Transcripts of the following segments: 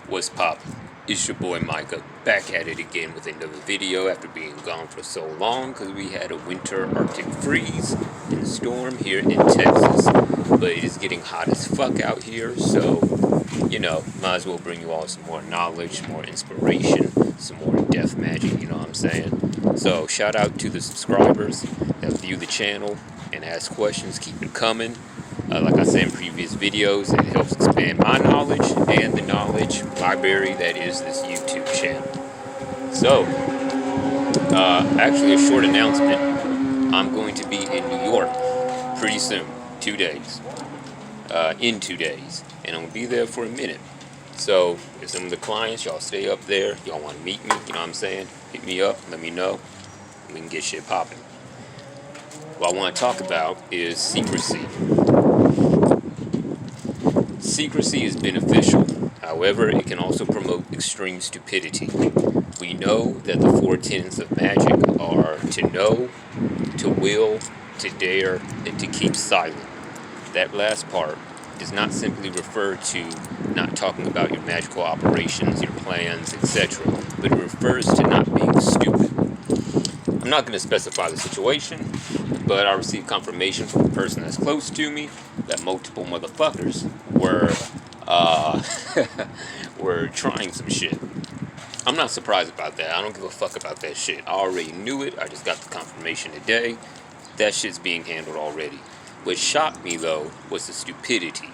What's poppin'? It's your boy Micah, back at it again with another video after being gone for so long because we had a winter Arctic freeze and storm here in Texas. But it is getting hot as fuck out here, so, might as well bring you all some more knowledge, more inspiration, some more death magic, you know what I'm saying? So, shout out to the subscribers that view the channel and ask questions, keep it coming. Like I said in previous videos, it helps expand my knowledge and the knowledge library that is this YouTube channel. So, actually a short announcement. I'm going to be in New York pretty soon, 2 days. In 2 days. And I'm going to be there for a minute. So, if some of the clients, y'all stay up there, y'all want to meet me, you know what I'm saying? Hit me up, let me know. We can get shit popping. What I want to talk about is secrecy. Secrecy is beneficial. However, it can also promote extreme stupidity. We know that the 4 tenets of magic are to know, to will, to dare, and to keep silent. That last part does not simply refer to not talking about your magical operations, your plans, etc., but it refers to not being stupid. I'm not going to specify the situation, but I received confirmation from a person that's close to me that multiple motherfuckers were trying some shit. I'm not surprised about that. I don't give a fuck about that shit. I already knew it. I just got the confirmation today. That shit's being handled already. What shocked me, though, was the stupidity.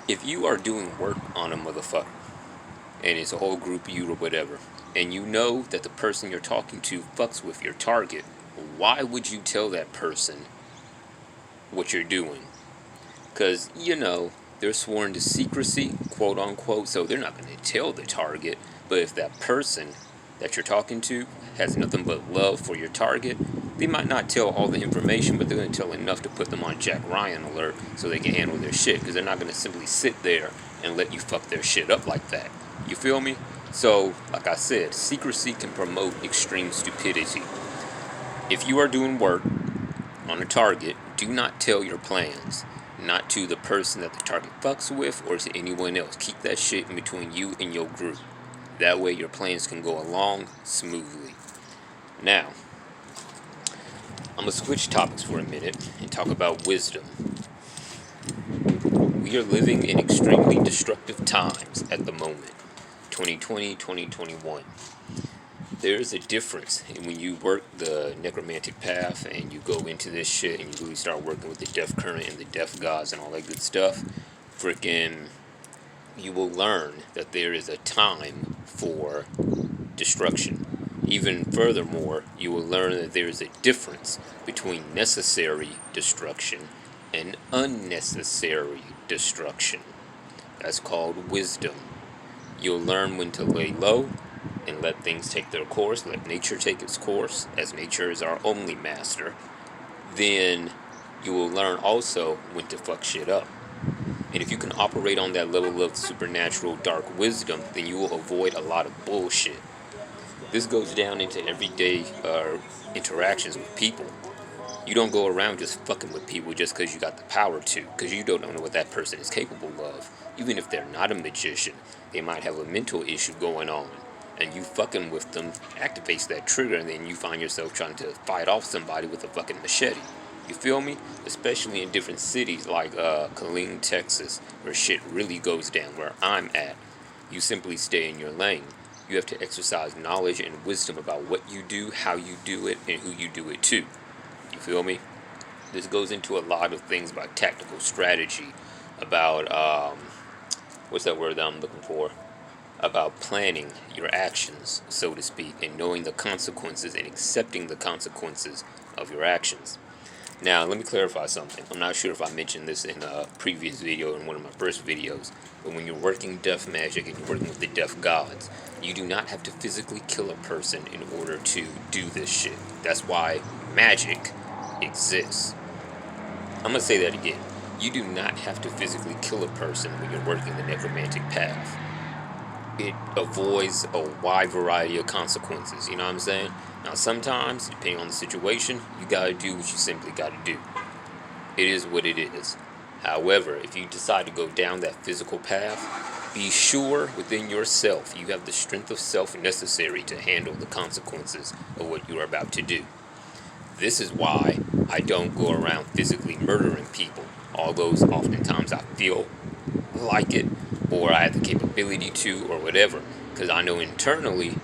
If you are doing work on a motherfucker, and it's a whole group of you or whatever, and you know that the person you're talking to fucks with your target, why would you tell that person what you're doing? Because, they're sworn to secrecy, quote unquote, so they're not going to tell the target. But if that person that you're talking to has nothing but love for your target, they might not tell all the information, but they're going to tell enough to put them on Jack Ryan alert so they can handle their shit, because they're not going to simply sit there and let you fuck their shit up like that. You feel me? So, like I said, secrecy can promote extreme stupidity. If you are doing work on a target, do not tell your plans. Not to the person that the target fucks with or to anyone else. Keep that shit in between you and your group. That way your plans can go along smoothly. Now, I'm going to switch topics for a minute and talk about wisdom. We are living in extremely destructive times at the moment. 2020, 2021. There is a difference when you work the necromantic path and you go into this shit and you really start working with the death current and the death gods and all that good stuff. Freaking, you will learn that there is a time for destruction. Even furthermore, you will learn that there is a difference between necessary destruction and unnecessary destruction. That's called wisdom. You'll learn when to lay low and let things take their course, let nature take its course, as nature is our only master. Then you will learn also when to fuck shit up. And if you can operate on that level of supernatural dark wisdom, then you will avoid a lot of bullshit. This goes down into everyday interactions with people. You don't go around just fucking with people just because you got the power to, because you don't know what that person is capable of. Even if they're not a magician, they might have a mental issue going on. And you fucking with them activates that trigger, and then you find yourself trying to fight off somebody with a fucking machete. You feel me? Especially in different cities like Killeen, Texas, where shit really goes down, where I'm at. You simply stay in your lane. You have to exercise knowledge and wisdom about what you do, how you do it, and who you do it to. You feel me? This goes into a lot of things about tactical strategy, about, what's that word that I'm looking for? About planning your actions, so to speak, and knowing the consequences and accepting the consequences of your actions. Now, let me clarify something. I'm not sure if I mentioned this in a previous video, in one of my first videos, but when you're working death magic and you're working with the death gods, you do not have to physically kill a person in order to do this shit. That's why magic exists. I'm going to say that again. You do not have to physically kill a person when you're working the necromantic path. It avoids a wide variety of consequences, you know what I'm saying? Now, sometimes, depending on the situation, you gotta do what you simply gotta do. It is what it is. However, if you decide to go down that physical path, Be sure within yourself you have the strength of self necessary to handle the consequences of what you are about to do. This is why I don't go around physically murdering people, although oftentimes I feel like it, or I have the capability to, or whatever, because I know internally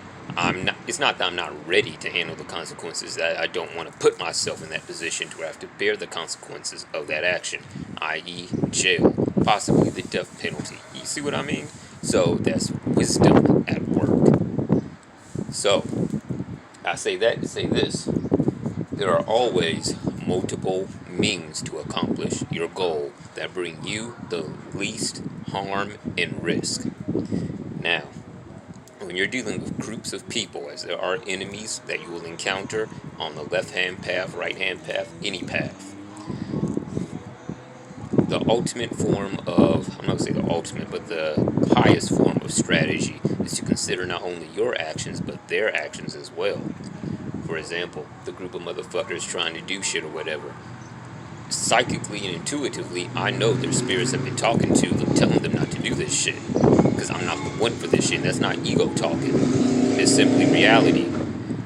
it's not that I'm not ready to handle the consequences, that I don't want to put myself in that position to have to bear the consequences of that action, i.e. jail, possibly the death penalty. You see what I mean? So that's wisdom at work. So I say that to say this: there are always multiple means to accomplish your goal that bring you the least harm and risk. Now, when you're dealing with groups of people, as there are enemies that you will encounter on the left-hand path, right-hand path, any path, the ultimate form of, I'm not going to say the ultimate, but the highest form of strategy is to consider not only your actions, but their actions as well. For example, the group of motherfuckers trying to do shit or whatever, psychically and intuitively, I know their spirits have been talking to them, telling them not to do this shit, because I'm not the one for this shit, and that's not ego talking. It's simply reality.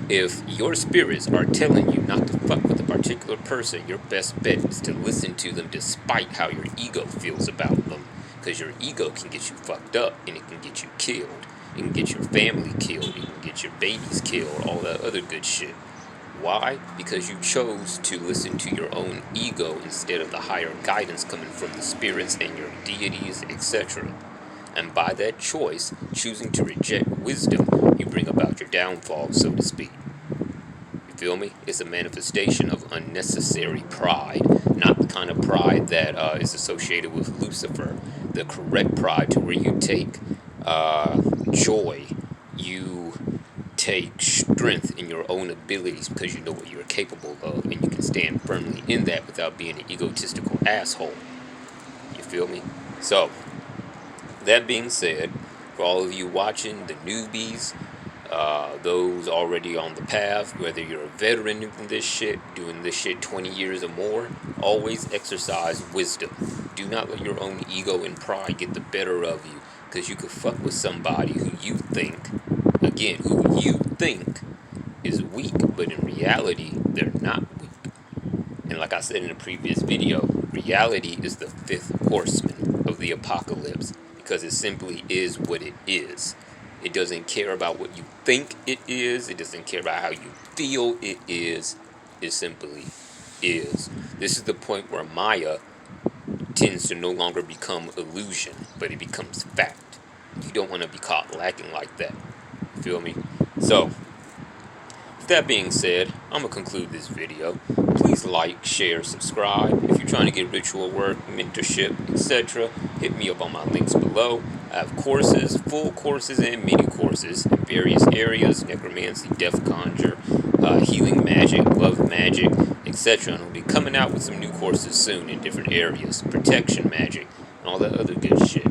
If your spirits are telling you not to fuck with a particular person, your best bet is to listen to them despite how your ego feels about them, because your ego can get you fucked up, and it can get you killed. It can get your family killed, it can get your babies killed, all that other good shit. Why? Because you chose to listen to your own ego instead of the higher guidance coming from the spirits and your deities, etc. And by that choice, choosing to reject wisdom, you bring about your downfall, so to speak. You feel me? It's a manifestation of unnecessary pride, not the kind of pride that is associated with Lucifer. The correct pride to where you take joy, you take strength in your own abilities because you know what you're capable of, and you can stand firmly in that without being an egotistical asshole. You feel me? So, that being said, for all of you watching, the newbies, those already on the path, whether you're a veteran in this shit, doing this shit 20 years or more, always exercise wisdom. Do not let your own ego and pride get the better of you, because you could fuck with somebody who you think is weak, but in reality, they're not weak. And like I said in a previous video, reality is the fifth horseman of the apocalypse, because it simply is what it is. It doesn't care about what you think it is. It doesn't care about how you feel it is. It simply is. This is the point where Maya tends to no longer become illusion, but it becomes fact. You don't want to be caught lacking like that. You feel me? So, with that being said, I'm going to conclude this video. Please like, share, subscribe. If you're trying to get ritual work, mentorship, etc., hit me up on my links below. I have courses, full courses and mini courses in various areas: necromancy, death conjure, healing magic, love magic, etc. And I'll be coming out with some new courses soon in different areas: protection magic, and all that other good shit.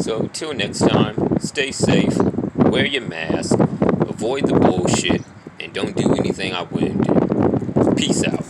So, till next time, stay safe, wear your mask, avoid the bullshit, and don't do anything I wouldn't do. Peace out.